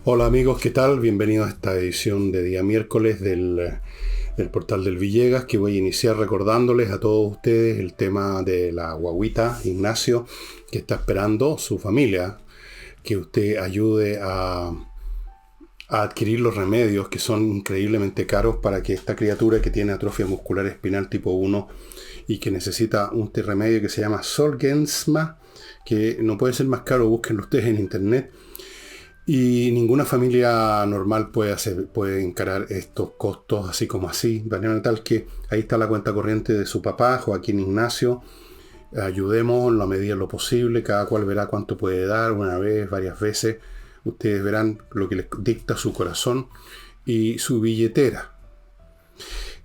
Hola amigos, ¿qué tal? Bienvenidos a esta edición de día miércoles del portal del Villegas, que voy a iniciar recordándoles a todos ustedes el tema de la guagüita Ignacio, que está esperando su familia, que usted ayude a adquirir los remedios que son increíblemente caros para que esta criatura que tiene atrofia muscular espinal tipo 1 y que necesita un remedio que se llama Zolgensma, que no puede ser más caro, búsquenlo ustedes en internet. Y ninguna familia normal puede encarar estos costos así como así, de manera tal que ahí está la cuenta corriente de su papá, Joaquín Ignacio. Ayudemos en la medida de lo posible, cada cual verá cuánto puede dar, una vez, varias veces. Ustedes verán lo que les dicta su corazón y su billetera.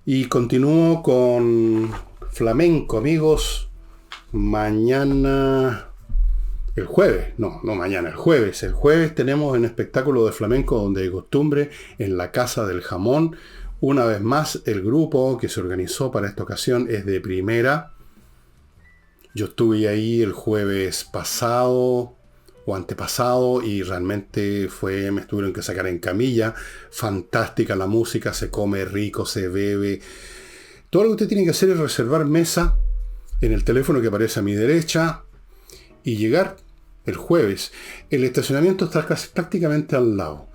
Y continúo con flamenco, amigos. Mañana... El jueves el jueves tenemos un espectáculo de flamenco donde de costumbre en la Casa del Jamón. Una vez más, el grupo que se organizó para esta ocasión es de primera. Yo estuve ahí el jueves pasado o antepasado y realmente me tuvieron que sacar en camilla. Fantástica la música, se come rico, se bebe. Todo lo que usted tiene que hacer es reservar mesa en el teléfono que aparece a mi derecha y llegar el jueves. El estacionamiento está casi prácticamente al lado.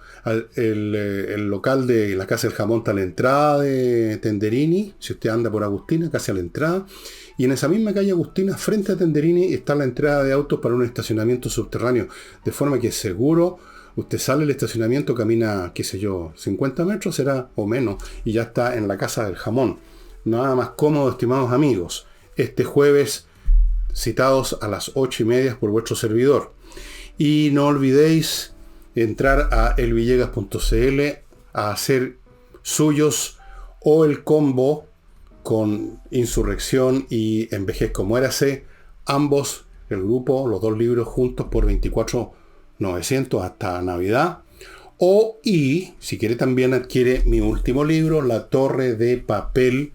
El local de la Casa del Jamón está a la entrada de Tenderini, si usted anda por Agustina, casi a la entrada. Y en esa misma calle Agustina, frente a Tenderini, está la entrada de autos para un estacionamiento subterráneo. De forma que es seguro, usted sale del estacionamiento, camina, 50 metros será o menos, y ya está en la Casa del Jamón. Nada más cómodo, estimados amigos. Este jueves, citados a las 8:30 por vuestro servidor. Y no olvidéis entrar a elvillegas.cl a hacer suyos o el combo con Insurrección y Envejezco Muérase, ambos, el grupo, los dos libros juntos por 24.900 hasta Navidad. Y si quiere también adquiere mi último libro, La Torre de Papel,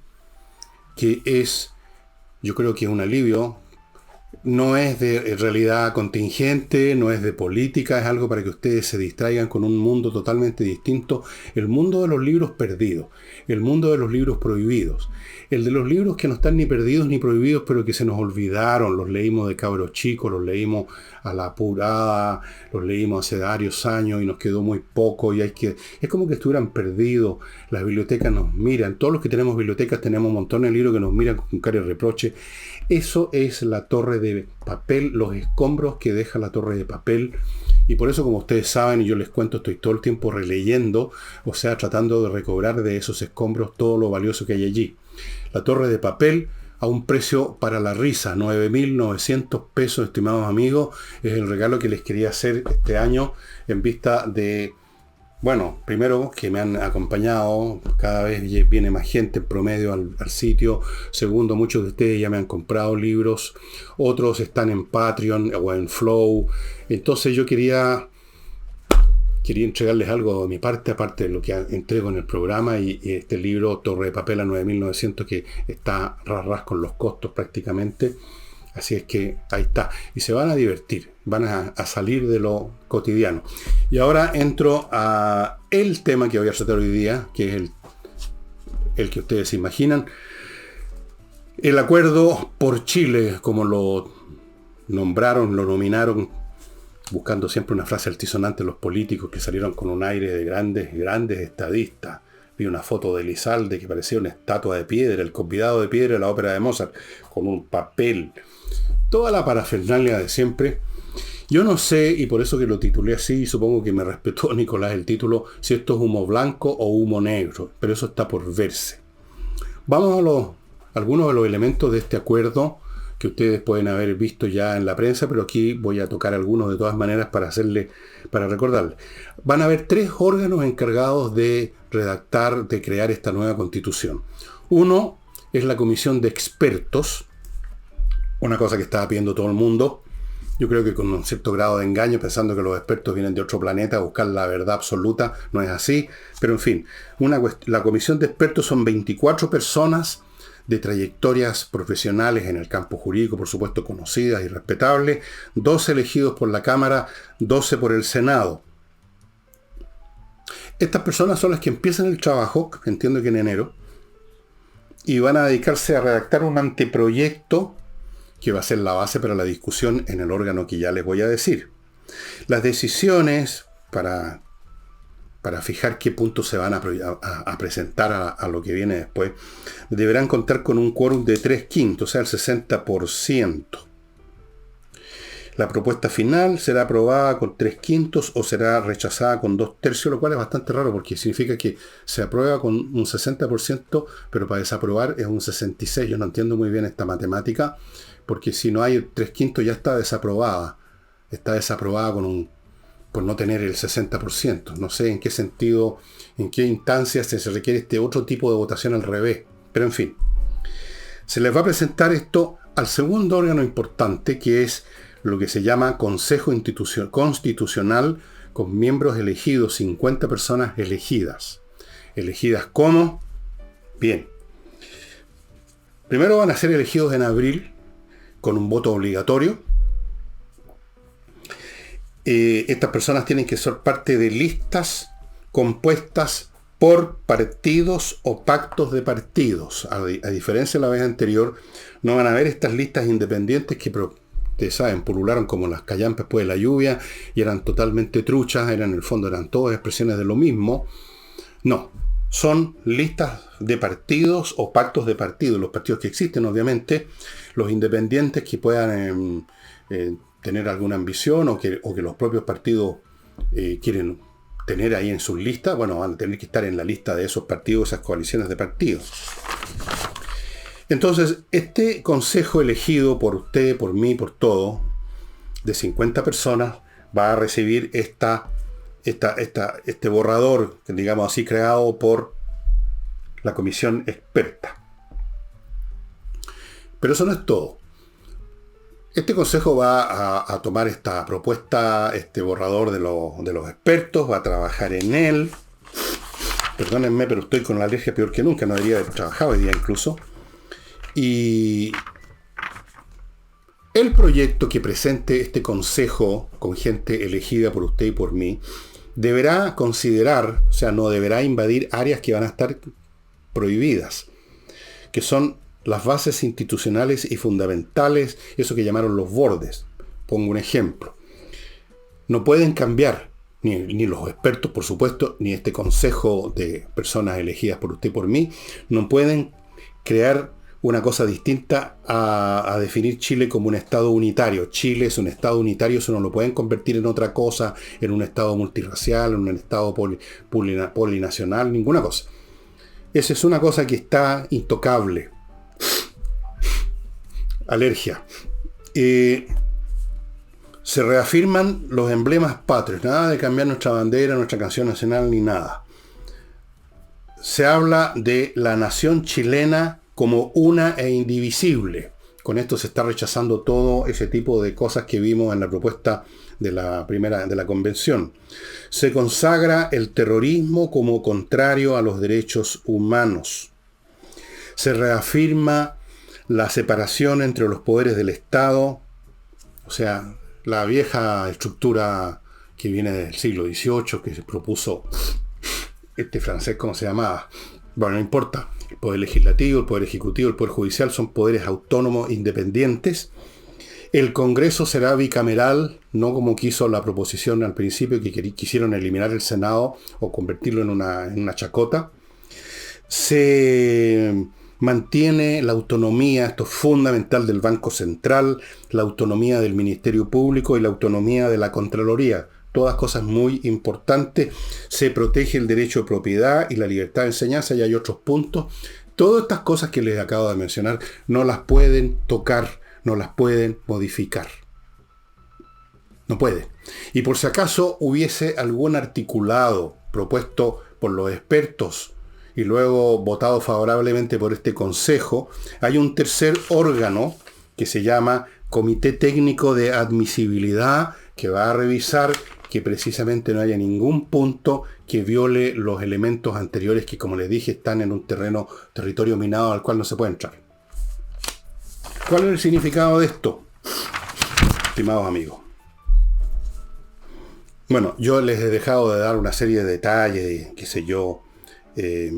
que es, yo creo que es un alivio. No es de realidad contingente, no es de política, es algo para que ustedes se distraigan con un mundo totalmente distinto. El mundo de los libros perdidos, el mundo de los libros prohibidos, el de los libros que no están ni perdidos ni prohibidos, pero que se nos olvidaron. Los leímos de cabros chicos, los leímos a la apurada, los leímos hace varios años y nos quedó muy poco y es como que estuvieran perdidos. Las bibliotecas nos miran, todos los que tenemos bibliotecas tenemos montones de libros que nos miran con cara de reproche. Eso es la Torre de Papel, los escombros que deja la Torre de Papel. Y por eso, como ustedes saben, y yo les cuento, estoy todo el tiempo releyendo, o sea, tratando de recobrar de esos escombros todo lo valioso que hay allí. La Torre de Papel, a un precio para la risa, 9.900 pesos, estimados amigos. Es el regalo que les quería hacer este año en vista de... Bueno, primero que me han acompañado, cada vez viene más gente en promedio al sitio. Segundo, muchos de ustedes ya me han comprado libros, otros están en Patreon o en Flow. Entonces yo quería entregarles algo de mi parte, aparte de lo que entrego en el programa y este libro Torre de Papel a 9.900 que está ras con los costos prácticamente. Así es que ahí está. Y se van a divertir, van a salir de lo cotidiano. Y ahora entro a el tema que voy a tratar hoy día, que es el que ustedes se imaginan. El acuerdo por Chile, como lo nombraron, lo nominaron, buscando siempre una frase altisonante los políticos que salieron con un aire de grandes estadistas. Vi una foto de Elizalde que parecía una estatua de piedra, el convidado de piedra de la ópera de Mozart, con un papel. Toda la parafernalia de siempre. Yo no sé, y por eso que lo titulé así, supongo que me respetó Nicolás el título, si esto es humo blanco o humo negro, pero eso está por verse. Vamos a algunos de los elementos de este acuerdo que ustedes pueden haber visto ya en la prensa, pero aquí voy a tocar algunos de todas maneras para recordarles. Van a haber 3 órganos encargados de redactar, de crear esta nueva constitución. Uno es la comisión de expertos, una cosa que estaba pidiendo todo el mundo, yo creo que con un cierto grado de engaño, pensando que los expertos vienen de otro planeta a buscar la verdad absoluta. No es así, pero en fin, la comisión de expertos son 24 personas de trayectorias profesionales en el campo jurídico, por supuesto conocidas y respetables, 12 elegidos por la Cámara, 12 por el Senado. Estas personas son las que empiezan el trabajo, entiendo que en enero, y van a dedicarse a redactar un anteproyecto que va a ser la base para la discusión en el órgano que ya les voy a decir. Las decisiones para fijar qué puntos se van a presentar a lo que viene después, deberán contar con un quórum de 3/5, o sea, el 60%. La propuesta final será aprobada con 3/5 o será rechazada con 2/3, lo cual es bastante raro porque significa que se aprueba con un 60%, pero para desaprobar es un 66%. Yo no entiendo muy bien esta matemática, porque si no hay 3/5 ya está desaprobada. Está desaprobada por no tener el 60%. No sé en qué sentido, en qué instancias se requiere este otro tipo de votación al revés. Pero en fin, se les va a presentar esto al segundo órgano importante, que es lo que se llama Consejo Constitucional, con miembros elegidos, 50 personas elegidas. ¿Elegidas cómo? Bien. Primero van a ser elegidos en abril, con un voto obligatorio. Estas personas tienen que ser parte de listas compuestas por partidos o pactos de partidos. A diferencia de la vez anterior, no van a haber estas listas independientes que, ustedes saben, pulularon como las callampas después de la lluvia y eran totalmente truchas, en el fondo eran todas expresiones de lo mismo. No, son listas de partidos o pactos de partidos, los partidos que existen obviamente, los independientes que puedan tener alguna ambición o que los propios partidos quieren tener ahí en sus listas, bueno, van a tener que estar en la lista de esos partidos, esas coaliciones de partidos. Entonces, este consejo elegido por usted, por mí, por todo, de 50 personas, va a recibir este borrador, digamos así, creado por la comisión experta. Pero eso no es todo. Este consejo va a tomar esta propuesta, este borrador de los expertos, va a trabajar en él. Perdónenme, pero estoy con la alergia peor que nunca, no debería haber trabajado hoy día incluso. Y el proyecto que presente este consejo con gente elegida por usted y por mí deberá considerar, o sea, no deberá invadir áreas que van a estar prohibidas, que son las bases institucionales y fundamentales, eso que llamaron los bordes. Pongo un ejemplo. No pueden cambiar, ni los expertos, por supuesto, ni este consejo de personas elegidas por usted y por mí, no pueden crear una cosa distinta a definir Chile como un Estado unitario. Chile es un Estado unitario, eso no lo pueden convertir en otra cosa, en un Estado multirracial, en un Estado polinacional, ninguna cosa. Esa es una cosa que está intocable. Alergia. Se reafirman los emblemas patrios, nada de cambiar nuestra bandera, nuestra canción nacional, ni nada. Se habla de la nación chilena como una e indivisible. Con esto se está rechazando todo ese tipo de cosas que vimos en la propuesta de la convención. Se consagra el terrorismo como contrario a los derechos humanos. Se reafirma la separación entre los poderes del Estado, o sea, la vieja estructura que viene del siglo XVIII, que se propuso este francés, ¿cómo se llamaba? Bueno, no importa. El poder legislativo, el poder ejecutivo, el poder judicial son poderes autónomos, independientes. El Congreso será bicameral, no como quiso la proposición al principio, que quisieron eliminar el Senado o convertirlo en una chacota. Se mantiene la autonomía, esto es fundamental, del Banco Central, la autonomía del Ministerio Público y la autonomía de la Contraloría. Todas cosas muy importantes. Se protege el derecho de propiedad y la libertad de enseñanza, y hay otros puntos. Todas estas cosas que les acabo de mencionar no las pueden tocar, no las pueden modificar. No pueden. Y por si acaso hubiese algún articulado propuesto por los expertos y luego votado favorablemente por este consejo, hay un tercer órgano que se llama Comité Técnico de Admisibilidad, que va a revisar que precisamente no haya ningún punto que viole los elementos anteriores que, como les dije, están en un territorio minado al cual no se puede entrar. ¿Cuál es el significado de esto, estimados amigos? Bueno, yo les he dejado de dar una serie de detalles, qué sé yo, que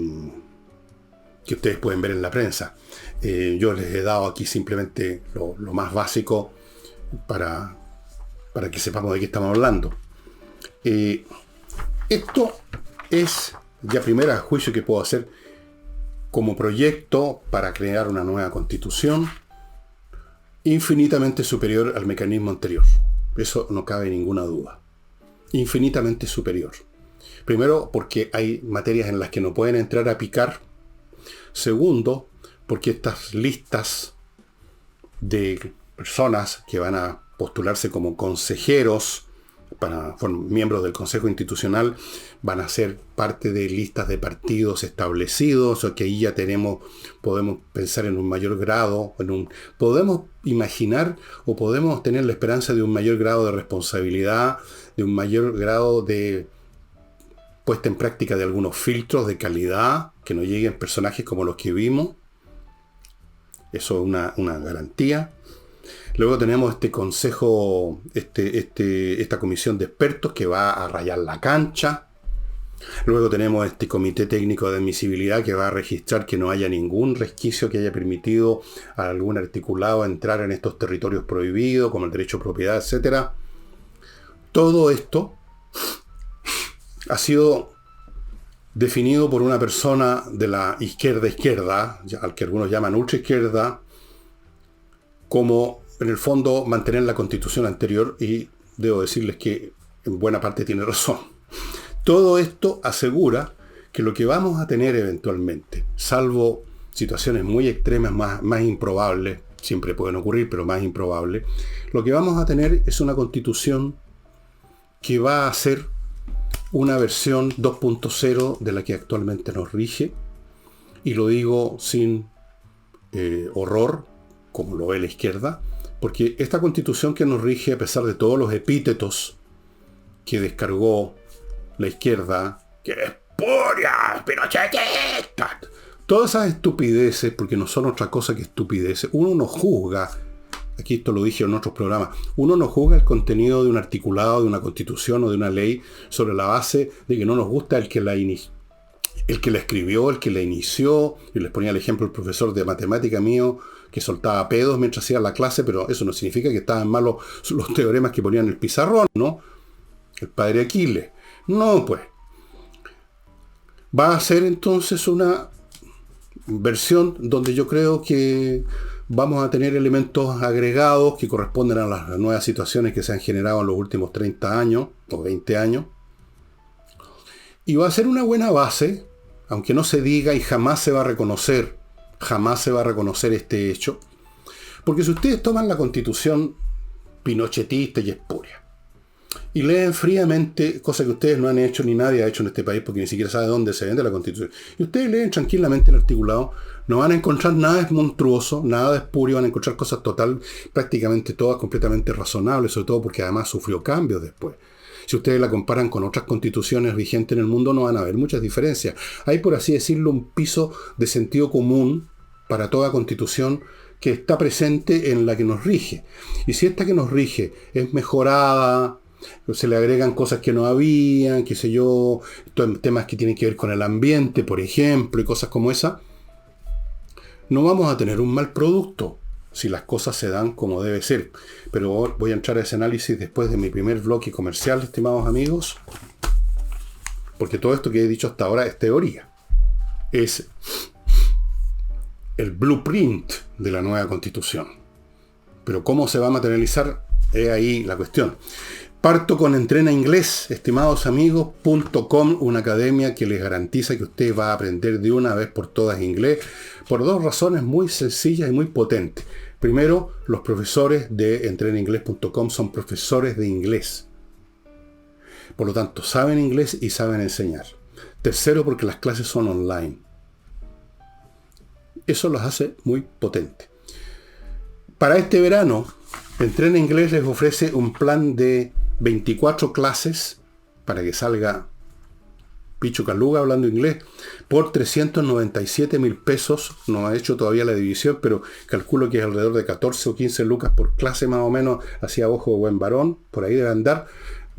ustedes pueden ver en la prensa. Yo les he dado aquí simplemente lo más básico para que sepamos de qué estamos hablando. Esto es ya primer juicio que puedo hacer como proyecto para crear una nueva constitución infinitamente superior al mecanismo anterior. Eso no cabe ninguna duda. Infinitamente superior. Primero, porque hay materias en las que no pueden entrar a picar. Segundo, porque estas listas de personas que van a postularse como consejeros miembros del Consejo Institucional van a ser parte de listas de partidos establecidos, o que ahí ya podemos pensar en un mayor grado, podemos imaginar o podemos tener la esperanza de un mayor grado de responsabilidad, de un mayor grado de puesta en práctica de algunos filtros de calidad, que no lleguen personajes como los que vimos. Eso es una garantía. Luego tenemos este consejo, esta comisión de expertos que va a rayar la cancha. Luego tenemos este comité técnico de admisibilidad que va a registrar que no haya ningún resquicio que haya permitido a algún articulado entrar en estos territorios prohibidos, como el derecho a propiedad, etc. Todo esto ha sido definido por una persona de la izquierda, al que algunos llaman ultraizquierda, como en el fondo mantener la constitución anterior, y debo decirles que en buena parte tiene razón. Todo esto asegura que lo que vamos a tener eventualmente, salvo situaciones muy extremas, más improbables, siempre pueden ocurrir, pero más improbables, lo que vamos a tener es una constitución que va a ser una versión 2.0 de la que actualmente nos rige, y lo digo sin horror, como lo ve la izquierda, porque esta constitución que nos rige, a pesar de todos los epítetos que descargó la izquierda, que es puria, pinochetista, todas esas estupideces, porque no son otra cosa que estupideces, uno no juzga, aquí esto lo dije en otros programas, uno no juzga el contenido de un articulado, de una constitución o de una ley sobre la base de que no nos gusta el que la escribió, el que la inició. Y les ponía el ejemplo el profesor de matemática mío, que soltaba pedos mientras hacía la clase, pero eso no significa que estaban malos los teoremas que ponían en el pizarrón, ¿no? El padre Aquiles. No, pues. Va a ser entonces una versión donde yo creo que vamos a tener elementos agregados que corresponden a las nuevas situaciones que se han generado en los últimos 30 años o 20 años. Y va a ser una buena base, aunque no se diga y jamás se va a reconocer este hecho, porque si ustedes toman la constitución pinochetista y espuria y leen fríamente, cosa que ustedes no han hecho ni nadie ha hecho en este país, porque ni siquiera sabe dónde se vende la constitución, y ustedes leen tranquilamente el articulado, no van a encontrar nada de monstruoso, nada de espurio, van a encontrar cosas prácticamente todas completamente razonables, sobre todo porque además sufrió cambios después. Si ustedes la comparan con otras constituciones vigentes en el mundo, no van a ver muchas diferencias. Hay, por así decirlo, un piso de sentido común para toda constitución que está presente en la que nos rige. Y si esta que nos rige es mejorada, se le agregan cosas que no habían, qué sé yo, temas que tienen que ver con el ambiente, por ejemplo, y cosas como esa, no vamos a tener un mal producto si las cosas se dan como debe ser. Pero voy a entrar a ese análisis después de mi primer bloque comercial, estimados amigos, porque todo esto que he dicho hasta ahora es teoría. Es el blueprint de la nueva constitución. Pero cómo se va a materializar, es ahí la cuestión. Parto con Entrena Inglés, estimados amigos.com, una academia que les garantiza que usted va a aprender de una vez por todas inglés, por dos razones muy sencillas y muy potentes. Primero, los profesores de entrenainglés.com son profesores de inglés. Por lo tanto, saben inglés y saben enseñar. Tercero, porque las clases son online. Eso los hace muy potentes. Para este verano, Entrena Inglés les ofrece un plan de 24 clases para que salga Picho Caluga hablando inglés por 397.000 pesos. No ha hecho todavía la división, pero calculo que es alrededor de 14 o 15 lucas por clase más o menos, hacia ojo de buen varón, por ahí debe andar.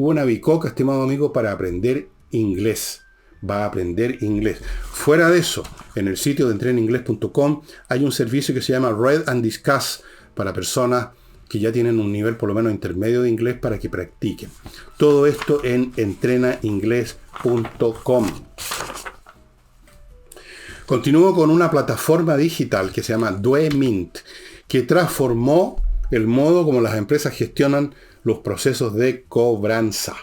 una bicoca, estimado amigo, para aprender inglés. Va a aprender inglés. Fuera de eso, en el sitio de entreninglés.com hay un servicio que se llama Read and Discuss para personas que ya tienen un nivel por lo menos intermedio de inglés para que practiquen. Todo esto en entrenainglés.com. Continúo con una plataforma digital que se llama DweMint, que transformó el modo como las empresas gestionan los procesos de cobranza.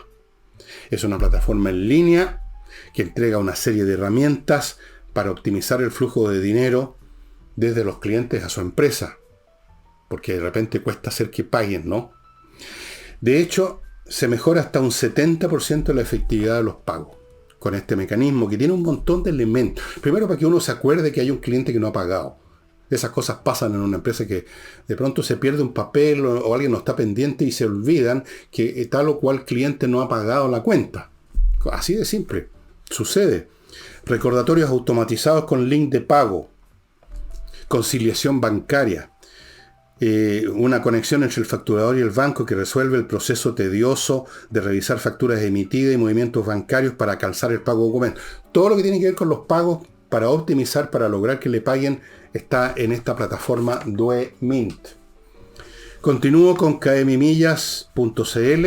Es una plataforma en línea que entrega una serie de herramientas para optimizar el flujo de dinero desde los clientes a su empresa. Porque de repente cuesta hacer que paguen, ¿no? De hecho, se mejora hasta un 70% la efectividad de los pagos con este mecanismo que tiene un montón de elementos. Primero, para que uno se acuerde que hay un cliente que no ha pagado. Esas cosas pasan en una empresa que de pronto se pierde un papel o alguien no está pendiente y se olvidan que tal o cual cliente no ha pagado la cuenta. Así de simple. Sucede. Recordatorios automatizados con link de pago. Conciliación bancaria. Una conexión entre el facturador y el banco que resuelve el proceso tedioso de revisar facturas emitidas y movimientos bancarios para calzar el pago de documentos. Todo lo que tiene que ver con los pagos para optimizar, para lograr que le paguen, está en esta plataforma DweMint. Continúo con kmmillas.cl,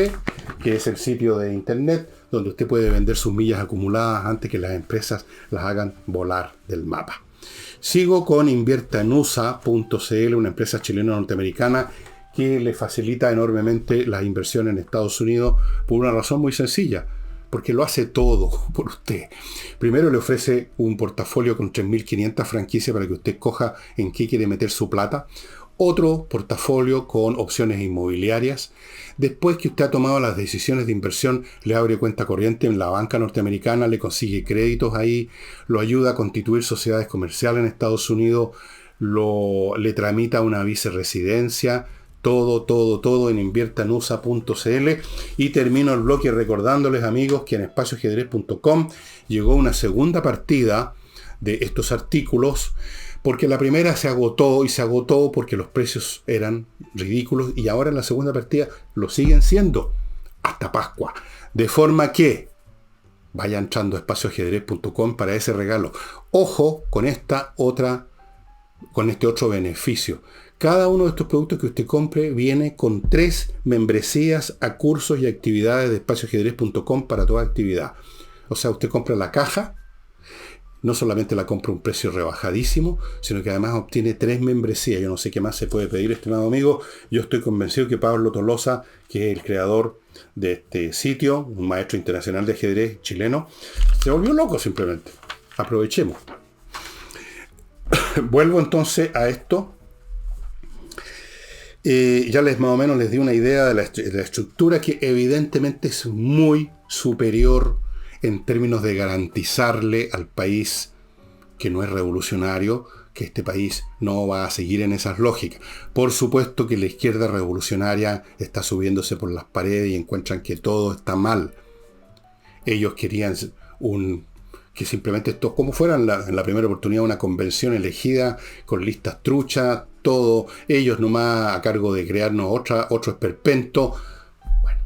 que es el sitio de internet donde usted puede vender sus millas acumuladas antes que las empresas las hagan volar del mapa. Sigo con inviertaenusa.cl, una empresa chileno-norteamericana que le facilita enormemente las inversiones en Estados Unidos por una razón muy sencilla, porque lo hace todo por usted. Primero le ofrece un portafolio con 3.500 franquicias para que usted escoja en qué quiere meter su plata. Otro portafolio con opciones inmobiliarias. Después que usted ha tomado las decisiones de inversión, le abre cuenta corriente en la banca norteamericana, le consigue créditos ahí, lo ayuda a constituir sociedades comerciales en Estados Unidos, le tramita una viceresidencia, todo en inviertanusa.cl. Y termino el bloque recordándoles, amigos, que en espacioajedrez.com llegó una segunda partida de estos artículos, porque la primera se agotó porque los precios eran ridículos y ahora en la segunda partida lo siguen siendo hasta Pascua. De forma que vaya entrando a espacioajedrez.com para ese regalo. Ojo con este otro beneficio. Cada uno de estos productos que usted compre viene con 3 membresías a cursos y actividades de espacioajedrez.com para toda actividad. O sea, usted compra la caja, no solamente la compra a un precio rebajadísimo, sino que además obtiene 3 membresías. Yo no sé qué más se puede pedir, estimado amigo. Yo estoy convencido que Pablo Tolosa, que es el creador de este sitio, un maestro internacional de ajedrez chileno, se volvió loco simplemente. Aprovechemos. Vuelvo entonces a esto. Ya más o menos les di una idea de la estructura, que evidentemente es muy superior en términos de garantizarle al país que no es revolucionario, que este país no va a seguir en esas lógicas. Por supuesto que la izquierda revolucionaria está subiéndose por las paredes y encuentran que todo está mal. Ellos querían que simplemente esto, como fuera en la primera oportunidad, una convención elegida con listas truchas, todo, ellos nomás a cargo de crearnos otro esperpento. Bueno,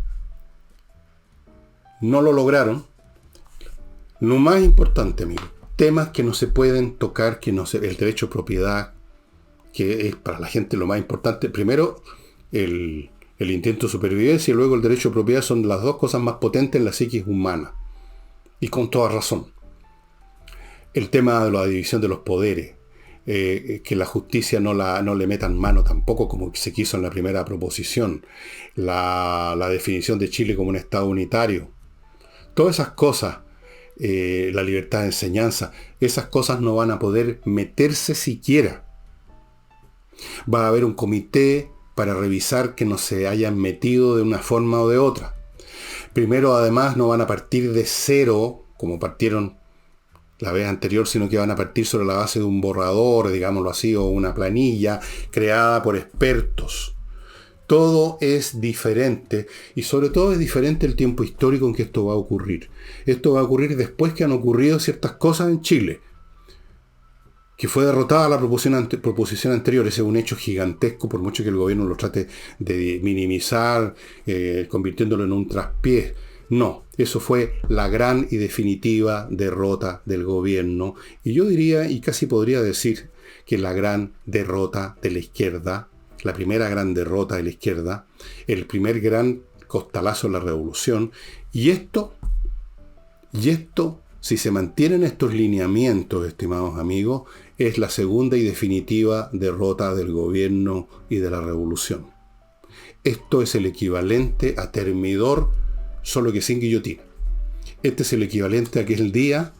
no lo lograron. Lo más importante, amigo, temas que no se pueden tocar, el derecho a propiedad, que es para la gente lo más importante. Primero, el intento de supervivencia y luego el derecho a propiedad son las dos cosas más potentes en la psiquis humana. Y con toda razón. El tema de la división de los poderes, que la justicia no le metan mano tampoco, como se quiso en la primera proposición. La definición de Chile como un Estado unitario. Todas esas cosas. La libertad de enseñanza, esas cosas no van a poder meterse siquiera. Va a haber un comité para revisar que no se hayan metido de una forma o de otra. Primero, además, no van a partir de cero, como partieron la vez anterior, sino que van a partir sobre la base de un borrador, digámoslo así, o una planilla creada por expertos. Todo es diferente y sobre todo es diferente el tiempo histórico en que esto va a ocurrir. Esto va a ocurrir después que han ocurrido ciertas cosas en Chile. que fue derrotada la proposición anterior. Ese es un hecho gigantesco, por mucho que el gobierno lo trate de minimizar, convirtiéndolo en un traspiés. No, eso fue la gran y definitiva derrota del gobierno. Y yo diría, y casi podría decir, que la gran derrota de la izquierda, la primera gran derrota de la izquierda, el primer gran costalazo de la revolución. Y esto, si se mantienen estos lineamientos, estimados amigos, es la segunda y definitiva derrota del gobierno y de la revolución. Esto es el equivalente a Termidor, solo que sin guillotina. Este es el equivalente a aquel día,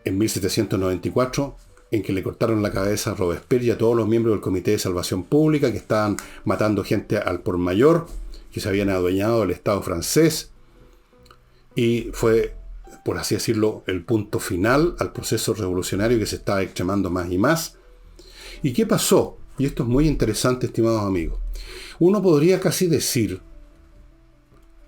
en 1794, en que le cortaron la cabeza a Robespierre y a todos los miembros del Comité de Salvación Pública, que estaban matando gente al por mayor, que se habían adueñado del Estado francés, y fue, por así decirlo, el punto final al proceso revolucionario que se estaba extremando más y más. ¿Y qué pasó? Y esto es muy interesante, estimados amigos. Uno podría casi decir,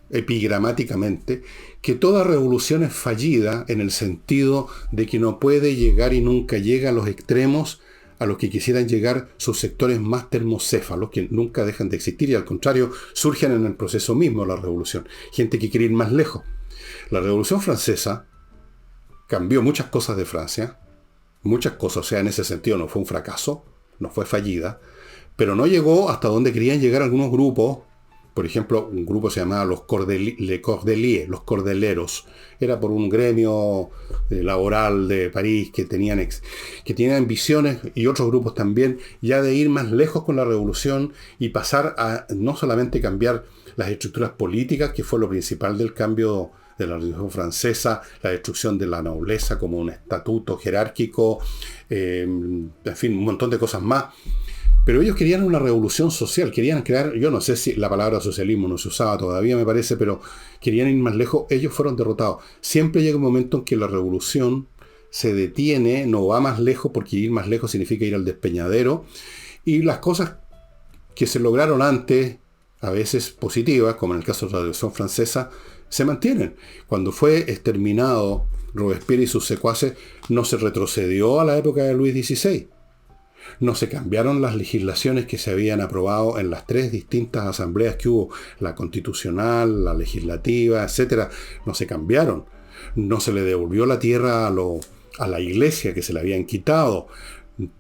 epigramáticamente, que toda revolución es fallida en el sentido de que no puede llegar y nunca llega a los extremos a los que quisieran llegar sus sectores más termocéfalos, que nunca dejan de existir y al contrario surgen en el proceso mismo de la revolución. Gente que quiere ir más lejos. La Revolución Francesa cambió muchas cosas de Francia, muchas cosas, o sea, en ese sentido no fue un fracaso, no fue fallida, pero no llegó hasta donde querían llegar algunos grupos. Por ejemplo, un grupo se llamaba los Cordeliers, los Cordeleros. Era por un gremio laboral de París que tenían ambiciones, y otros grupos también, ya de ir más lejos con la revolución y pasar a no solamente cambiar las estructuras políticas, que fue lo principal del cambio de la Revolución Francesa, la destrucción de la nobleza como un estatuto jerárquico, en fin, un montón de cosas más. Pero ellos querían una revolución social, querían crear, yo no sé si la palabra socialismo no se usaba todavía, me parece, pero querían ir más lejos. Ellos fueron derrotados. Siempre llega un momento en que la revolución se detiene, no va más lejos, porque ir más lejos significa ir al despeñadero, y las cosas que se lograron antes, a veces positivas, como en el caso de la Revolución Francesa, se mantienen. Cuando fue exterminado Robespierre y sus secuaces, no se retrocedió a la época de Luis XVI. No se cambiaron las legislaciones que se habían aprobado en las 3 distintas asambleas que hubo, la constitucional, la legislativa, etc. No se cambiaron. No se le devolvió la tierra a la iglesia que se le habían quitado.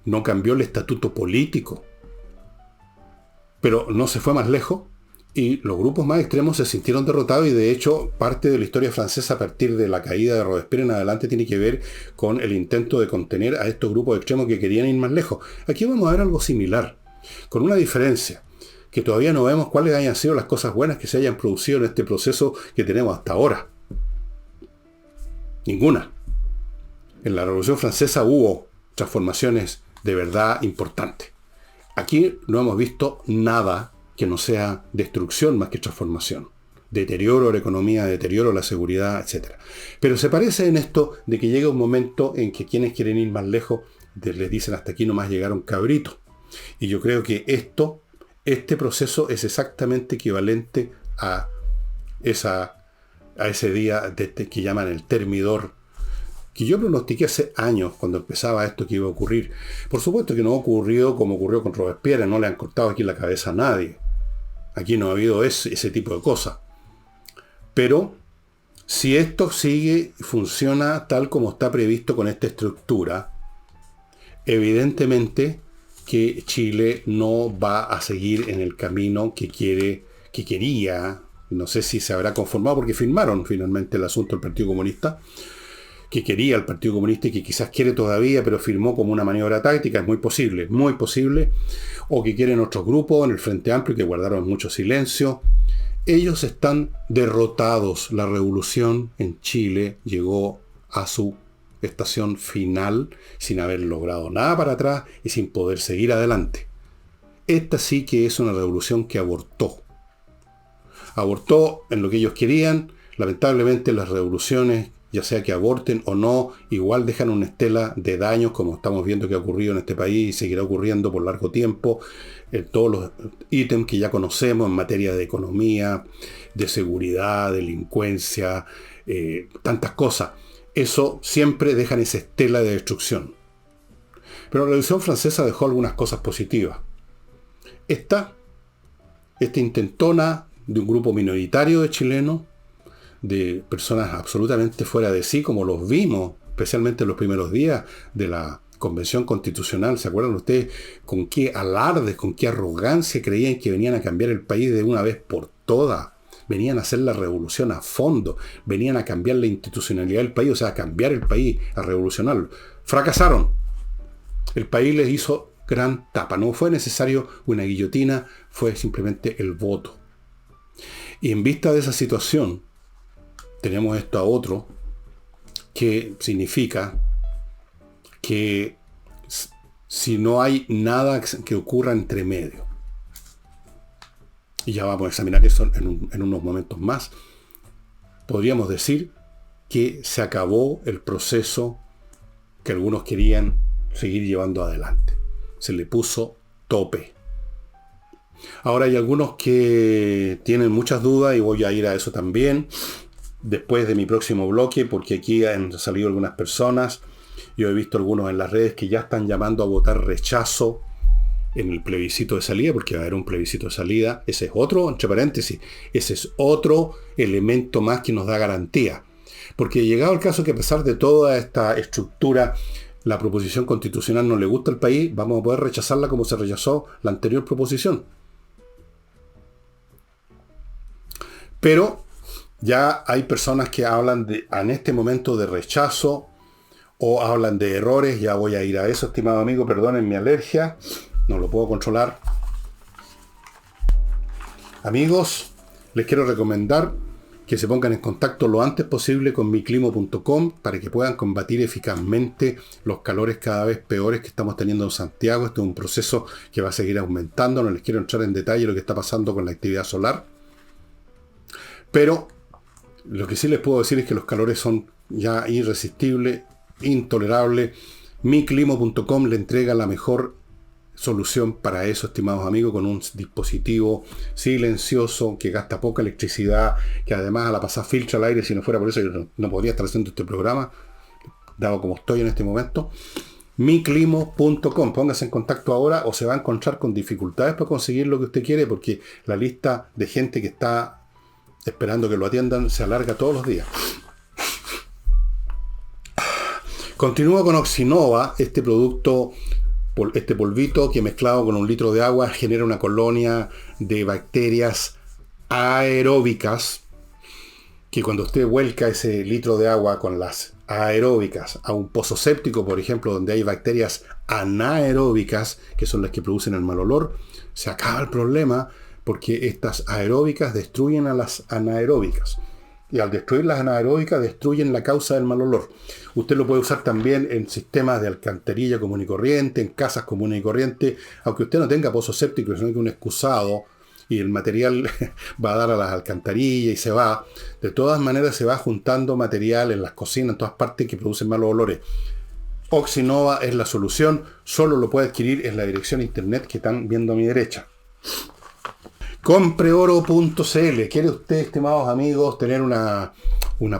No cambió el estatuto político. Pero no se fue más lejos y los grupos más extremos se sintieron derrotados, y de hecho parte de la historia francesa a partir de la caída de Robespierre en adelante tiene que ver con el intento de contener a estos grupos extremos que querían ir más lejos. Aquí vamos a ver algo similar, con una diferencia, que todavía no vemos cuáles hayan sido las cosas buenas que se hayan producido en este proceso que tenemos hasta ahora. Ninguna. En la Revolución Francesa hubo transformaciones de verdad importantes. Aquí no hemos visto nada que no sea destrucción más que transformación. Deterioro de la economía, deterioro de la seguridad, etc. Pero se parece en esto de que llega un momento en que quienes quieren ir más lejos les dicen hasta aquí nomás llegaron cabritos. Y yo creo que este proceso es exactamente equivalente a ese día que llaman el Termidor, que yo pronostiqué hace años cuando empezaba esto que iba a ocurrir. Por supuesto que no ocurrió como ocurrió con Robespierre, no le han cortado aquí la cabeza a nadie. Aquí no ha habido ese tipo de cosas. Pero si esto sigue y funciona tal como está previsto con esta estructura, evidentemente que Chile no va a seguir en el camino que quería. No sé si se habrá conformado, porque firmaron finalmente el asunto del Partido Comunista, que quería el Partido Comunista y que quizás quiere todavía, pero firmó como una maniobra táctica. Es muy posible, o que quieren otros grupos en el Frente Amplio que guardaron mucho silencio. Ellos están derrotados. La revolución en Chile llegó a su estación final sin haber logrado nada para atrás y sin poder seguir adelante. Esta sí que es una revolución que abortó. Abortó en lo que ellos querían. Lamentablemente las revoluciones, ya sea que aborten o no, igual dejan una estela de daños, como estamos viendo que ha ocurrido en este país y seguirá ocurriendo por largo tiempo, en todos los ítems que ya conocemos en materia de economía, de seguridad, delincuencia, tantas cosas. Eso siempre dejan esa estela de destrucción. Pero la Revolución Francesa dejó algunas cosas positivas. Esta intentona de un grupo minoritario de chilenos, de personas absolutamente fuera de sí, como los vimos, especialmente en los primeros días de la Convención Constitucional. ¿Se acuerdan ustedes con qué alardes, con qué arrogancia creían que venían a cambiar el país de una vez por todas? Venían a hacer la revolución a fondo, venían a cambiar la institucionalidad del país, o sea, a cambiar el país, a revolucionarlo. Fracasaron. El país les hizo gran tapa. No fue necesario una guillotina, fue simplemente el voto. Y en vista de esa situación, tenemos esto a otro, que significa que si no hay nada que ocurra entre medio, y ya vamos a examinar eso en unos momentos más, podríamos decir que se acabó el proceso que algunos querían seguir llevando adelante. Se le puso tope. Ahora hay algunos que tienen muchas dudas y voy a ir a eso también después de mi próximo bloque, porque aquí han salido algunas personas. Yo he visto algunos en las redes que ya están llamando a votar rechazo en el plebiscito de salida, porque va a haber un plebiscito de salida. Ese es otro, entre paréntesis, ese es otro elemento más que nos da garantía. Porque llegado el caso que a pesar de toda esta estructura, la proposición constitucional no le gusta al país, vamos a poder rechazarla como se rechazó la anterior proposición. Pero ya hay personas que hablan en este momento de rechazo o hablan de errores. Ya voy a ir a eso, estimado amigo, perdonen mi alergia, no lo puedo controlar. Amigos, les quiero recomendar que se pongan en contacto lo antes posible con miclimo.com para que puedan combatir eficazmente los calores cada vez peores que estamos teniendo en Santiago. Este es un proceso que va a seguir aumentando. No les quiero entrar en detalle lo que está pasando con la actividad solar. Pero lo que sí les puedo decir es que los calores son ya irresistibles, intolerables. Miclimo.com le entrega la mejor solución para eso, estimados amigos, con un dispositivo silencioso que gasta poca electricidad, que además a la pasada filtra el aire. Si no fuera por eso yo no podría estar haciendo este programa, dado como estoy en este momento. Miclimo.com, póngase en contacto ahora o se va a encontrar con dificultades para conseguir lo que usted quiere, porque la lista de gente que está esperando que lo atiendan se alarga todos los días. Continúo con Oxinova, este producto, este polvito que mezclado con 1 litro de agua genera una colonia de bacterias aeróbicas, que cuando usted vuelca ese litro de agua con las aeróbicas a un pozo séptico, por ejemplo, donde hay bacterias anaeróbicas, que son las que producen el mal olor, se acaba el problema, porque estas aeróbicas destruyen a las anaeróbicas. Y al destruir las anaeróbicas, destruyen la causa del mal olor. Usted lo puede usar también en sistemas de alcantarilla común y corriente, en casas comunes y corriente, aunque usted no tenga pozo séptico, sino que un excusado, y el material va a dar a las alcantarillas y se va. De todas maneras se va juntando material en las cocinas, en todas partes, que producen malos olores. Oxinova es la solución. Solo lo puede adquirir en la dirección internet que están viendo a mi derecha. Compreoro.cl. ¿Quiere usted, estimados amigos, tener una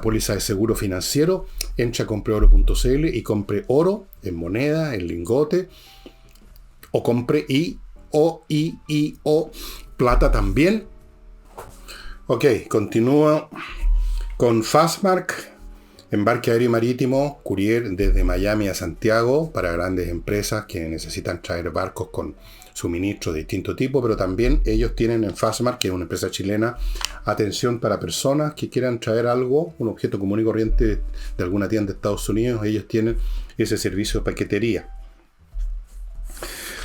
póliza de seguro financiero? Entra a compreoro.cl y compre oro en moneda, en lingote, o compre o plata también. Ok, continúo con Fastmark, embarque aéreo y marítimo, courier desde Miami a Santiago para grandes empresas que necesitan traer barcos con suministros de distinto tipo, pero también ellos tienen en Fastmark, que es una empresa chilena, atención para personas que quieran traer algo, un objeto común y corriente de alguna tienda de Estados Unidos. Ellos tienen ese servicio de paquetería.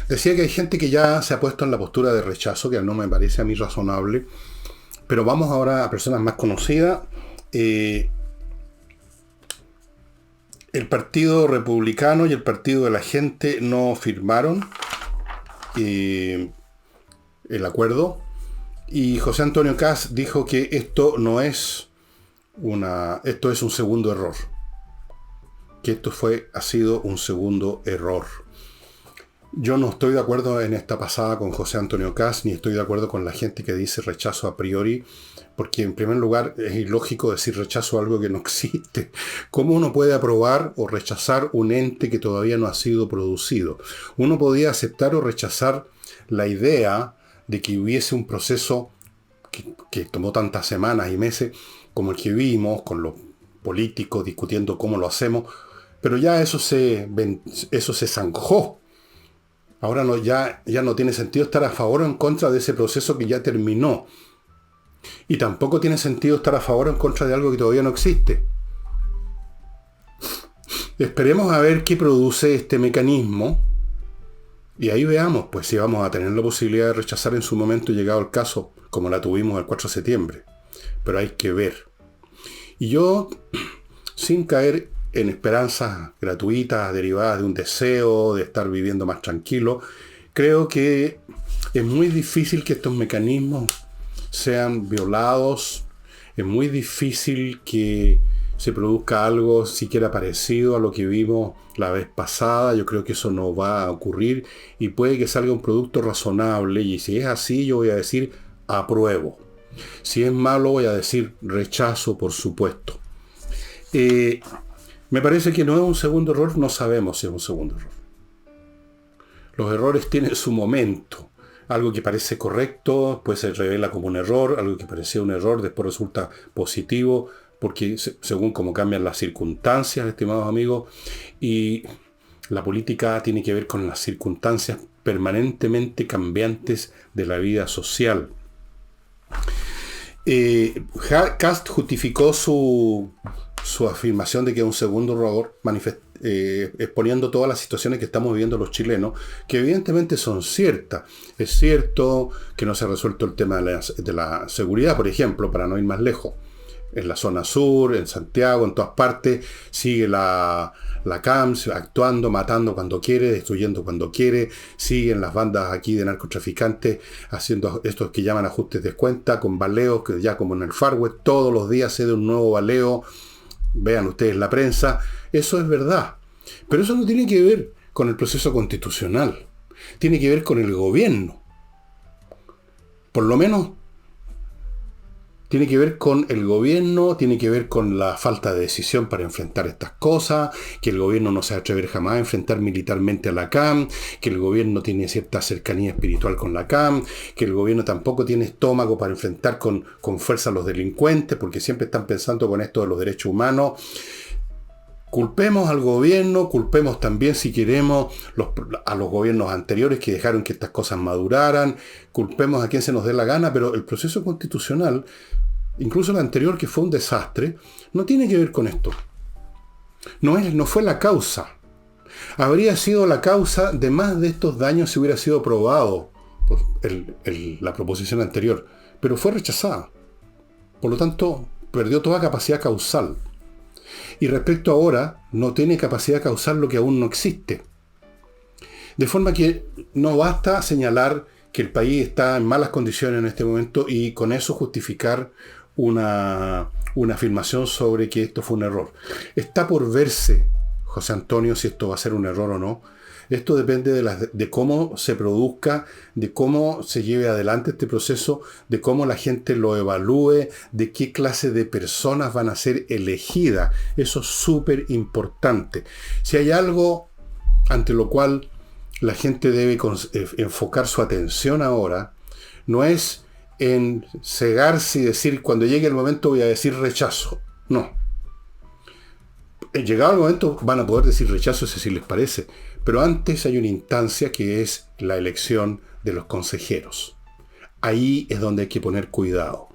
Decía que hay gente que ya se ha puesto en la postura de rechazo, que no me parece a mí razonable, pero vamos ahora a personas más conocidas. El Partido Republicano y el Partido de la Gente no firmaron el acuerdo, y José Antonio Kast dijo que esto es un segundo error, que esto ha sido un segundo error. Yo no estoy de acuerdo en esta pasada con José Antonio Kast, ni estoy de acuerdo con la gente que dice rechazo a priori, porque en primer lugar es ilógico decir rechazo a algo que no existe. ¿Cómo uno puede aprobar o rechazar un ente que todavía no ha sido producido? Uno podía aceptar o rechazar la idea de que hubiese un proceso que tomó tantas semanas y meses como el que vimos, con los políticos discutiendo cómo lo hacemos, pero ya eso se zanjó. Ahora ya no tiene sentido estar a favor o en contra de ese proceso que ya terminó. Y tampoco tiene sentido estar a favor o en contra de algo que todavía no existe. Esperemos a ver qué produce este mecanismo. Y ahí veamos, pues, si vamos a tener la posibilidad de rechazar en su momento, llegado el caso, como la tuvimos el 4 de septiembre. Pero hay que ver. Y yo, sin caer en esperanzas gratuitas derivadas de un deseo de estar viviendo más tranquilo, creo que es muy difícil que estos mecanismos sean violados, es muy difícil que se produzca algo siquiera parecido a lo que vimos la vez pasada. Yo creo que eso no va a ocurrir y puede que salga un producto razonable, y si es así yo voy a decir apruebo. Si es malo voy a decir rechazo, por supuesto. Me parece que no es un segundo error, no sabemos si es un segundo error. Los errores tienen su momento. Algo que parece correcto, pues se revela como un error, algo que parecía un error después resulta positivo, porque según cómo cambian las circunstancias, estimados amigos, y la política tiene que ver con las circunstancias permanentemente cambiantes de la vida social. Kast justificó su afirmación de que es un segundo error exponiendo todas las situaciones que estamos viviendo los chilenos, que evidentemente son ciertas. Es cierto que no se ha resuelto el tema de la seguridad, por ejemplo, para no ir más lejos. En la zona sur, en Santiago, en todas partes, sigue la CAMS actuando, matando cuando quiere, destruyendo cuando quiere. Siguen las bandas aquí de narcotraficantes haciendo estos que llaman ajustes de cuenta, con baleos, que ya como en el Far West, todos los días se da un nuevo baleo. Vean ustedes la prensa. Eso es verdad. Pero eso no tiene que ver con el proceso constitucional. Tiene que ver con el gobierno. Por lo menos tiene que ver con el gobierno, tiene que ver con la falta de decisión para enfrentar estas cosas, que el gobierno no se va a atrever jamás a enfrentar militarmente a la CAM, que el gobierno tiene cierta cercanía espiritual con la CAM, que el gobierno tampoco tiene estómago para enfrentar con fuerza a los delincuentes, porque siempre están pensando con esto de los derechos humanos. Culpemos al gobierno, culpemos también, si queremos, a los gobiernos anteriores que dejaron que estas cosas maduraran, culpemos a quien se nos dé la gana, pero el proceso constitucional, incluso el anterior, que fue un desastre, no tiene que ver con esto. No fue la causa. Habría sido la causa de más de estos daños si hubiera sido aprobado por la proposición anterior, pero fue rechazada. Por lo tanto, perdió toda capacidad causal. Y respecto a ahora, no tiene capacidad causal lo que aún no existe. De forma que no basta señalar que el país está en malas condiciones en este momento y con eso justificar una afirmación sobre que esto fue un error. Está por verse, José Antonio, si esto va a ser un error o no. Esto depende de cómo se produzca, de cómo se lleve adelante este proceso, de cómo la gente lo evalúe, de qué clase de personas van a ser elegidas. Eso es súper importante. Si hay algo ante lo cual la gente debe enfocar su atención ahora, no es en cegarse y decir, cuando llegue el momento voy a decir rechazo. No. Llegado el momento van a poder decir rechazo si les parece. Pero antes hay una instancia que es la elección de los consejeros. Ahí es donde hay que poner cuidado.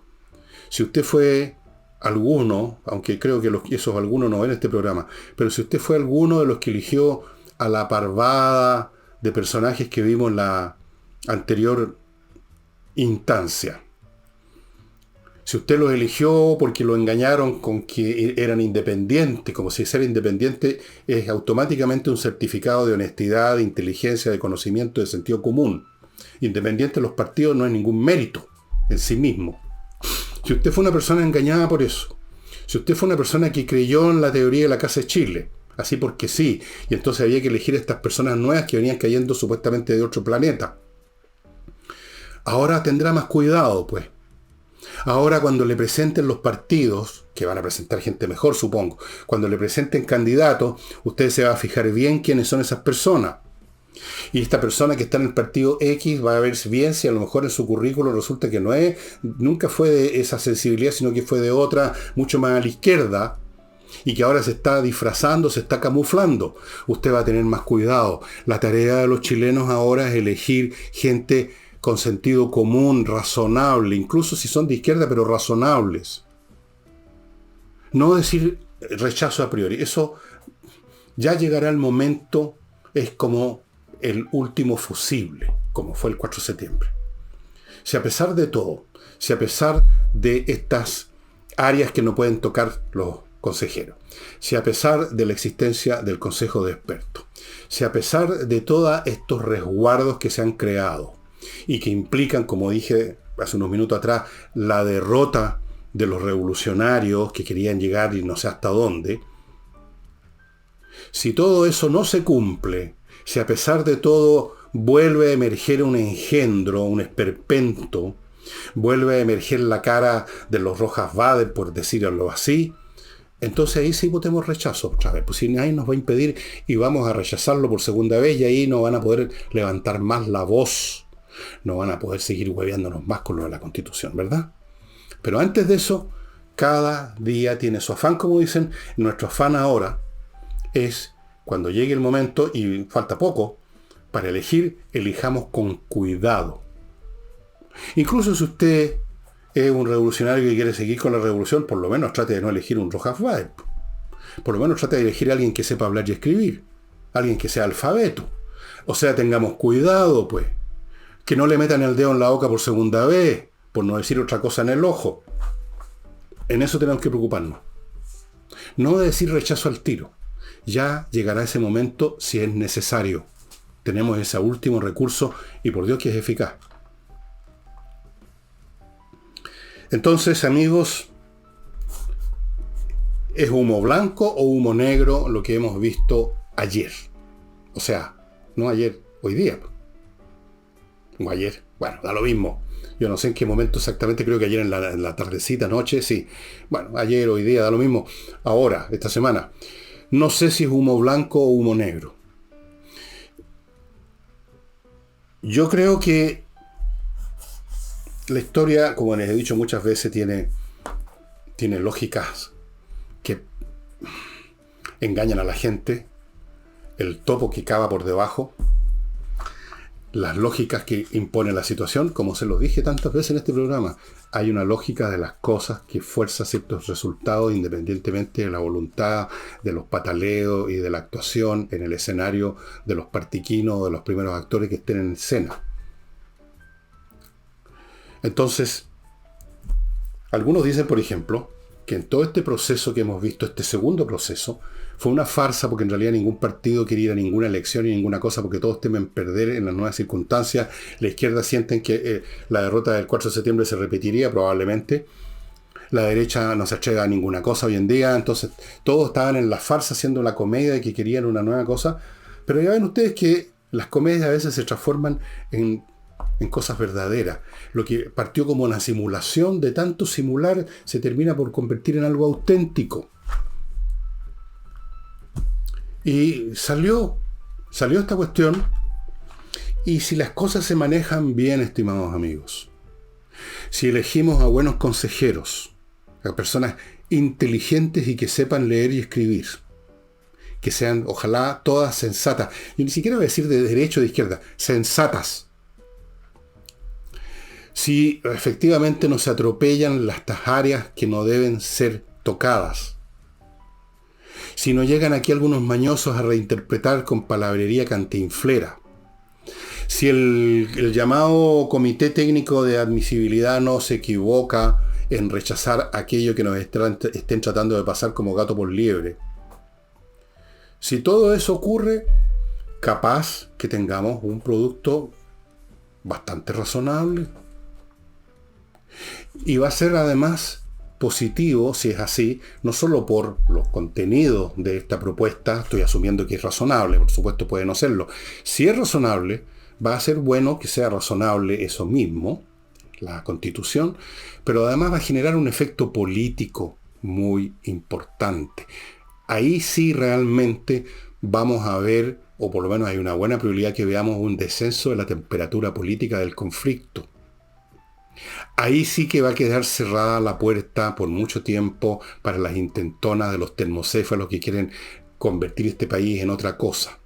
Si usted fue alguno, aunque creo que esos algunos no ven este programa, pero si usted fue alguno de los que eligió a la parvada de personajes que vimos en la anterior instancia, si usted los eligió porque lo engañaron con que eran independientes, como si ser independiente es automáticamente un certificado de honestidad, de inteligencia, de conocimiento, de sentido común. Independiente de los partidos no es ningún mérito en sí mismo. Si usted fue una persona engañada por eso, si usted fue una persona que creyó en la teoría de la Casa de Chile, así porque sí. Y entonces había que elegir a estas personas nuevas que venían cayendo supuestamente de otro planeta. Ahora tendrá más cuidado, pues. Ahora cuando le presenten los partidos, que van a presentar gente mejor, supongo, cuando le presenten candidatos, usted se va a fijar bien quiénes son esas personas. Y esta persona que está en el partido X va a ver bien si a lo mejor en su currículo resulta que nunca fue de esa sensibilidad, sino que fue de otra, mucho más a la izquierda, y que ahora se está disfrazando, se está camuflando. Usted va a tener más cuidado. La tarea de los chilenos ahora es elegir gente con sentido común, razonable, incluso si son de izquierda, pero razonables. No decir rechazo a priori. Eso ya llegará el momento, es como el último fusible, como fue el 4 de septiembre. Si a pesar de todo, si a pesar de estas áreas que no pueden tocar los consejeros, si a pesar de la existencia del Consejo de Expertos, si a pesar de todos estos resguardos que se han creado y que implican, como dije hace unos minutos atrás, la derrota de los revolucionarios que querían llegar y no sé hasta dónde, si todo eso no se cumple, si a pesar de todo vuelve a emerger un engendro, un esperpento, vuelve a emerger la cara de los Rojas Bader, por decirlo así, entonces ahí sí votemos rechazo otra vez. Pues si nadie nos va a impedir y vamos a rechazarlo por segunda vez y ahí no van a poder levantar más la voz. No van a poder seguir hueveándonos más con lo de la Constitución, ¿verdad? Pero antes de eso, cada día tiene su afán, como dicen. Nuestro afán ahora es, cuando llegue el momento, y falta poco, para elegir, elijamos con cuidado. Incluso si usted es un revolucionario que quiere seguir con la revolución, por lo menos trate de no elegir un Rojas Bader. Por lo menos trate de elegir a alguien que sepa hablar y escribir. Alguien que sea alfabeto. O sea, tengamos cuidado, pues. Que no le metan el dedo en la boca por segunda vez, por no decir otra cosa en el ojo. En eso tenemos que preocuparnos. No de decir rechazo al tiro. Ya llegará ese momento si es necesario. Tenemos ese último recurso y por Dios que es eficaz. Entonces, amigos, ¿es humo blanco o humo negro lo que hemos visto ayer? O sea, no ayer, hoy día. O ayer, bueno, da lo mismo. Yo no sé en qué momento exactamente, creo que ayer en la tardecita, noche, sí. Bueno, ayer, hoy día, da lo mismo. Ahora, esta semana. No sé si es humo blanco o humo negro. Yo creo que la historia, como les he dicho muchas veces, tiene lógicas que engañan a la gente. El topo que cava por debajo. Las lógicas que impone la situación, como se los dije tantas veces en este programa. Hay una lógica de las cosas que fuerza ciertos resultados independientemente de la voluntad, de los pataleos y de la actuación en el escenario de los partiquinos o de los primeros actores que estén en escena. Entonces, algunos dicen, por ejemplo, que en todo este proceso que hemos visto, este segundo proceso, fue una farsa porque en realidad ningún partido quería ir a ninguna elección ni ninguna cosa porque todos temen perder en las nuevas circunstancias. La izquierda sienten que la derrota del 4 de septiembre se repetiría probablemente. La derecha no se atreve a ninguna cosa hoy en día. Entonces todos estaban en la farsa haciendo la comedia de que querían una nueva cosa. Pero ya ven ustedes que las comedias a veces se transforman en cosas verdaderas. Lo que partió como una simulación, de tanto simular, se termina por convertir en algo auténtico. Y salió esta cuestión, y si las cosas se manejan bien, estimados amigos, si elegimos a buenos consejeros, a personas inteligentes y que sepan leer y escribir, que sean, ojalá, todas sensatas, yo ni siquiera voy a decir de derecha o de izquierda, sensatas, si efectivamente no se atropellan estas áreas que no deben ser tocadas, si no llegan aquí algunos mañosos a reinterpretar con palabrería cantinflera, si el llamado Comité Técnico de Admisibilidad no se equivoca en rechazar aquello que nos estén tratando de pasar como gato por liebre, si todo eso ocurre, capaz que tengamos un producto bastante razonable. Y va a ser además positivo si es así, no solo por los contenidos de esta propuesta, estoy asumiendo que es razonable, por supuesto puede no serlo. Si es razonable, va a ser bueno que sea razonable eso mismo, la Constitución, pero además va a generar un efecto político muy importante. Ahí sí realmente vamos a ver, o por lo menos hay una buena probabilidad que veamos un descenso de la temperatura política del conflicto. Ahí sí que va a quedar cerrada la puerta por mucho tiempo para las intentonas de los termocéfalos que quieren convertir este país en otra cosa.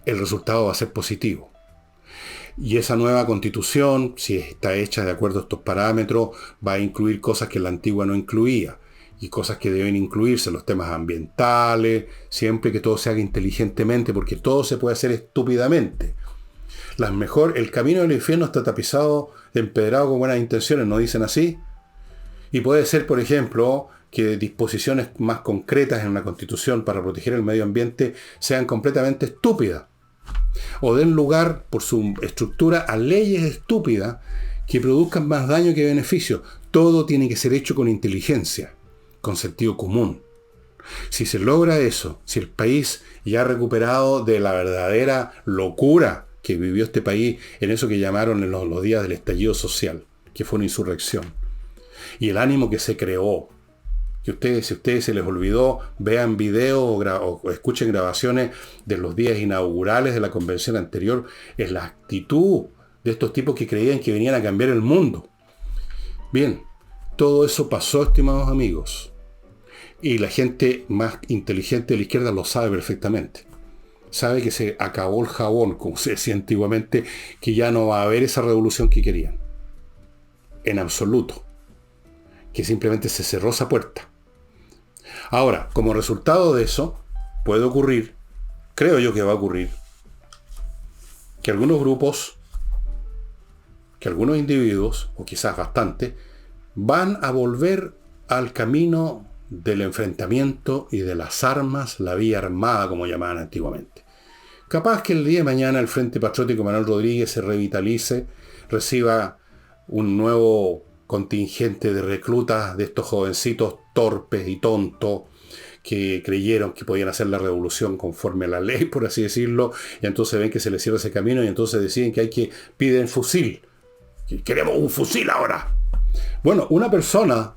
El resultado va a ser positivo. Y esa nueva constitución, si está hecha de acuerdo a estos parámetros, va a incluir cosas que la antigua no incluía. Y cosas que deben incluirse, los temas ambientales, siempre que todo se haga inteligentemente, porque todo se puede hacer estúpidamente. El camino del infierno está tapizado, empedrado con buenas intenciones, ¿no dicen así? Y puede ser, por ejemplo, que disposiciones más concretas en una constitución para proteger el medio ambiente sean completamente estúpidas. O den lugar, por su estructura, a leyes estúpidas que produzcan más daño que beneficio. Todo tiene que ser hecho con inteligencia, con sentido común. Si se logra eso, si el país ya ha recuperado de la verdadera locura que vivió este país en eso que llamaron en los días del estallido social, que fue una insurrección, y el ánimo que se creó, que si a ustedes se les olvidó, vean videos o escuchen grabaciones de los días inaugurales de la convención anterior, es la actitud de estos tipos que creían que venían a cambiar el mundo. Bien, todo eso pasó, estimados amigos, y la gente más inteligente de la izquierda lo sabe perfectamente. Sabe que se acabó el jabón, como se decía antiguamente, que ya no va a haber esa revolución que querían. En absoluto. Que simplemente se cerró esa puerta. Ahora, como resultado de eso, puede ocurrir, creo yo que va a ocurrir, que algunos grupos, que algunos individuos, o quizás bastantes, van a volver al camino del enfrentamiento y de las armas, la vía armada, como llamaban antiguamente. Capaz que el día de mañana el Frente Patriótico Manuel Rodríguez se revitalice, reciba un nuevo contingente de reclutas de estos jovencitos torpes y tontos que creyeron que podían hacer la revolución conforme a la ley, por así decirlo, y entonces ven que se les cierra ese camino y entonces deciden que piden fusil. Queremos un fusil ahora. Bueno, una persona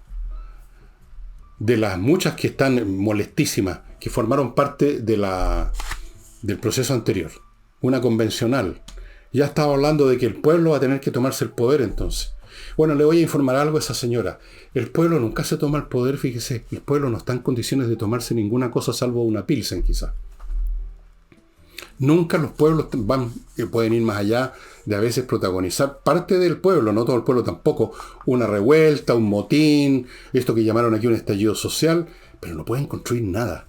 de las muchas que están molestísimas, que formaron parte del proceso anterior, una convencional, ya estaba hablando de que el pueblo va a tener que tomarse el poder entonces. Bueno, le voy a informar algo a esa señora. El pueblo nunca se toma el poder, fíjese. El pueblo no está en condiciones de tomarse ninguna cosa salvo una pilsen, quizá. Nunca los pueblos pueden ir más allá de a veces protagonizar parte del pueblo, no todo el pueblo tampoco, una revuelta, un motín, esto que llamaron aquí un estallido social, pero no pueden construir nada.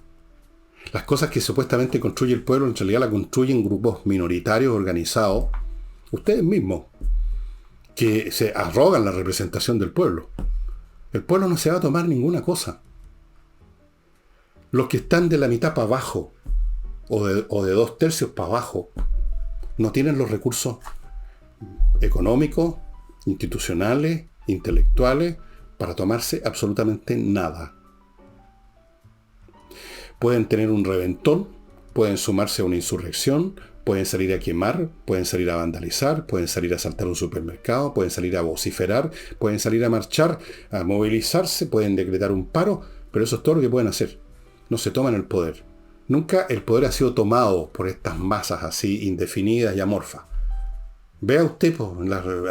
Las cosas que supuestamente construye el pueblo en realidad las construyen grupos minoritarios organizados, ustedes mismos, que se arrogan la representación del pueblo. El pueblo no se va a tomar ninguna cosa. Los que están de la mitad para abajo, o de 2/3 para abajo, no tienen los recursos económicos, institucionales, intelectuales, para tomarse absolutamente nada. Pueden tener un reventón, pueden sumarse a una insurrección, pueden salir a quemar, pueden salir a vandalizar, pueden salir a asaltar un supermercado, pueden salir a vociferar, pueden salir a marchar, a movilizarse, pueden decretar un paro, pero eso es todo lo que pueden hacer. No se toman el poder. Nunca el poder ha sido tomado por estas masas así indefinidas y amorfas. Vea usted,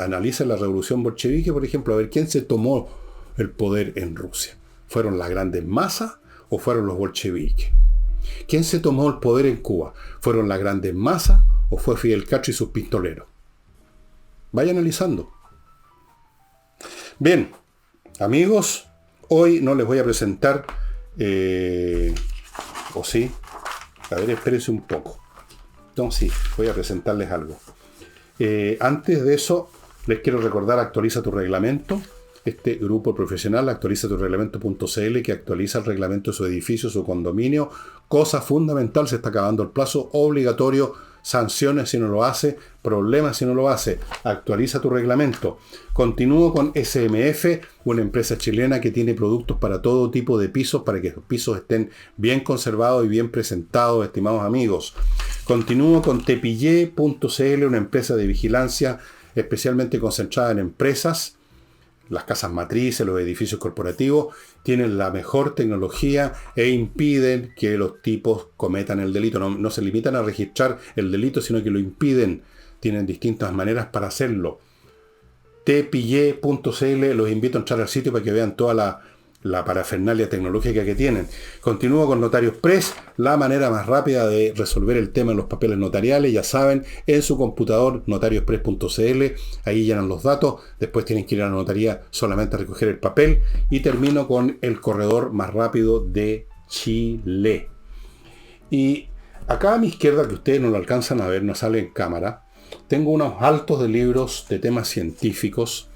analiza la revolución bolchevique, por ejemplo, a ver quién se tomó el poder en Rusia. ¿Fueron las grandes masas o fueron los bolcheviques? ¿Quién se tomó el poder en Cuba? ¿Fueron las grandes masas o fue Fidel Castro y sus pistoleros? Vaya analizando. Bien, amigos, hoy no les voy a presentar, ¿o sí? A ver, espérense un poco. No, sí, voy a presentarles algo. Antes de eso, les quiero recordar Actualiza tu Reglamento. Este grupo profesional, actualizaturreglamento.cl, que actualiza el reglamento de su edificio, su condominio. Cosa fundamental, se está acabando el plazo obligatorio. sanciones si no lo hace, problemas si no lo hace. Actualiza tu reglamento. Continúo con SMF, una empresa chilena que tiene productos para todo tipo de pisos, para que los pisos estén bien conservados y bien presentados, estimados amigos. Continúo con Tepillé.cl, una empresa de vigilancia especialmente concentrada en empresas. Las casas matrices, los edificios corporativos, tienen la mejor tecnología e impiden que los tipos cometan el delito. No se limitan a registrar el delito, sino que lo impiden. Tienen distintas maneras para hacerlo. Tepillé.cl, los invito a entrar al sitio para que vean toda la parafernalia tecnológica que tienen. Continúo con Notarios Press, la manera más rápida de resolver el tema en los papeles notariales. Ya saben, en su computador, notariospress.cl, ahí llenan los datos, después tienen que ir a la notaría solamente a recoger el papel. Y termino con el corredor más rápido de Chile. Y acá a mi izquierda, que ustedes no lo alcanzan a ver, no sale en cámara, tengo unos altos de libros de temas científicos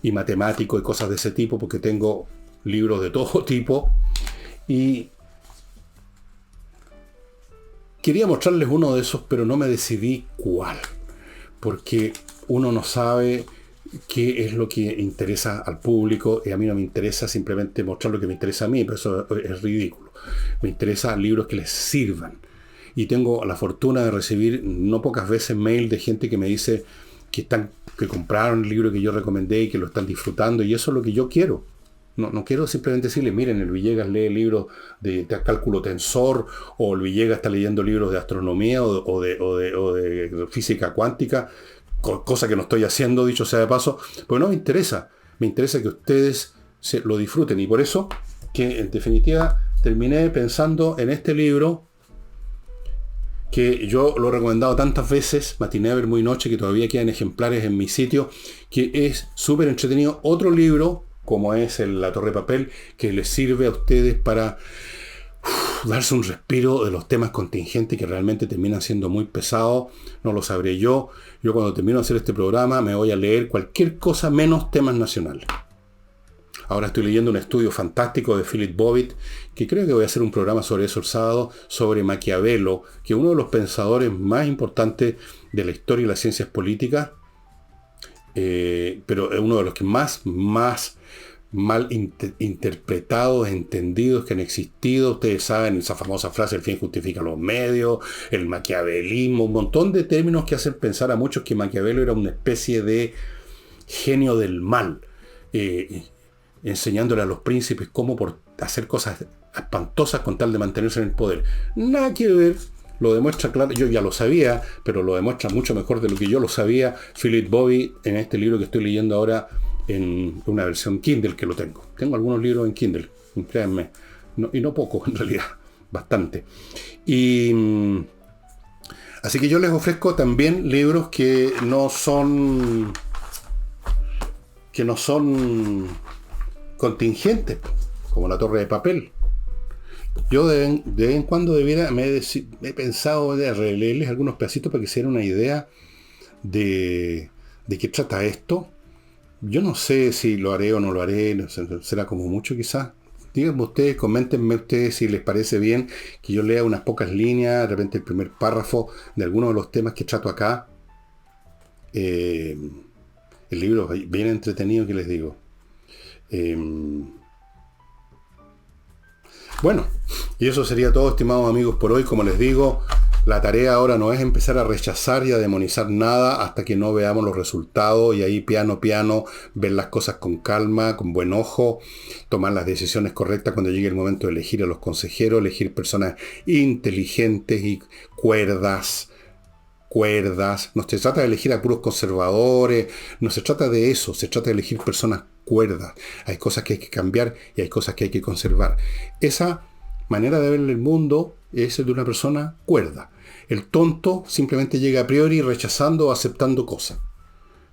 y matemáticos y cosas de ese tipo, porque tengo libros de todo tipo, y quería mostrarles uno de esos, pero no me decidí cuál, porque uno no sabe qué es lo que interesa al público, y a mí no me interesa simplemente mostrar lo que me interesa a mí, pero eso es ridículo. Me interesan libros que les sirvan, y tengo la fortuna de recibir no pocas veces mail de gente que me dice que compraron el libro que yo recomendé y que lo están disfrutando, y eso es lo que yo quiero. No quiero simplemente decirle, miren, el Villegas lee libros de cálculo tensor, o el Villegas está leyendo libros de astronomía o de física cuántica, cosa que no estoy haciendo, dicho sea de paso, porque no me interesa. Me interesa que ustedes lo disfruten, y por eso que en definitiva terminé pensando en este libro, que yo lo he recomendado tantas veces, Matiné, Ver, Muy Noche, que todavía quedan ejemplares en mi sitio, que es súper entretenido. Otro libro, como es La Torre de Papel, que les sirve a ustedes para darse un respiro de los temas contingentes que realmente terminan siendo muy pesados. No lo sabré yo. Yo cuando termino de hacer este programa me voy a leer cualquier cosa menos temas nacionales. Ahora estoy leyendo un estudio fantástico de Philip Bobbitt, que creo que voy a hacer un programa sobre eso el sábado, sobre Maquiavelo, que es uno de los pensadores más importantes de la historia y las ciencias políticas, pero es uno de los que más mal interpretados, entendidos que han existido. Ustedes saben esa famosa frase, el fin justifica los medios, el maquiavelismo, un montón de términos que hacen pensar a muchos que Maquiavelo era una especie de genio del mal, enseñándole a los príncipes cómo por hacer cosas espantosas con tal de mantenerse en el poder. Nada que ver. Lo demuestra claro, yo ya lo sabía, pero lo demuestra mucho mejor de lo que yo lo sabía Philip Bobbitt en este libro que estoy leyendo ahora en una versión Kindle, que lo tengo. Tengo algunos libros en Kindle, créanme. Y no poco, en realidad, bastante. Y así que yo les ofrezco también libros que no son contingentes, como La Torre de Papel. Yo de vez en cuando he pensado de releerles algunos pedacitos para que se den una idea de qué trata esto. Yo no sé si lo haré o no lo haré, no sé, será como mucho quizás. Díganme ustedes, coméntenme ustedes si les parece bien que yo lea unas pocas líneas, de repente el primer párrafo de algunos de los temas que trato acá. El libro es bien entretenido, que les digo. Bueno, y eso sería todo, estimados amigos, por hoy. Como les digo, la tarea ahora no es empezar a rechazar y a demonizar nada hasta que no veamos los resultados, y ahí piano, ver las cosas con calma, con buen ojo, tomar las decisiones correctas cuando llegue el momento de elegir a los consejeros, elegir personas inteligentes y cuerdas. No se trata de elegir a puros conservadores, no se trata de eso, se trata de elegir personas cuerdas. Hay cosas que hay que cambiar y hay cosas que hay que conservar. Esa manera de ver el mundo es el de una persona cuerda. El tonto simplemente llega a priori rechazando o aceptando cosas.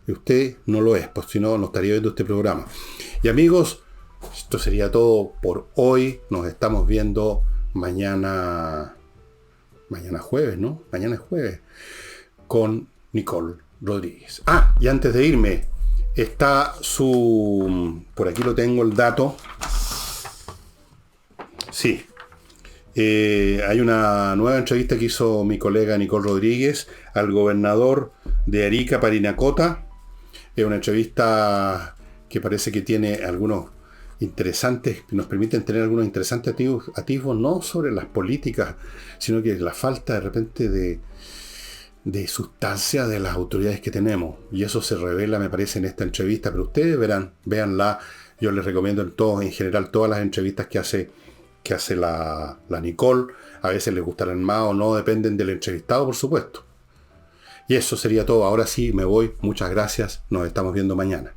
Y usted no lo es, pues si no, no estaría viendo este programa. Y amigos, esto sería todo por hoy. Nos estamos viendo mañana jueves, ¿no? Mañana es jueves. Con Nicole Rodríguez. Y antes de irme, está por aquí lo tengo el dato. Sí. Hay una nueva entrevista que hizo mi colega Nicole Rodríguez al gobernador de Arica, Parinacota. Es una entrevista que parece que tiene algunos interesantes, que nos permiten tener algunos interesantes atisbos, no sobre las políticas, sino que la falta de repente de sustancia de las autoridades que tenemos. Y eso se revela, me parece, en esta entrevista. Pero ustedes verán, véanla. Yo les recomiendo en general todas las entrevistas que hace la Nicole. A veces les gustarán más o no, dependen del entrevistado, por supuesto. Y eso sería todo. Ahora sí, me voy. Muchas gracias. Nos estamos viendo mañana.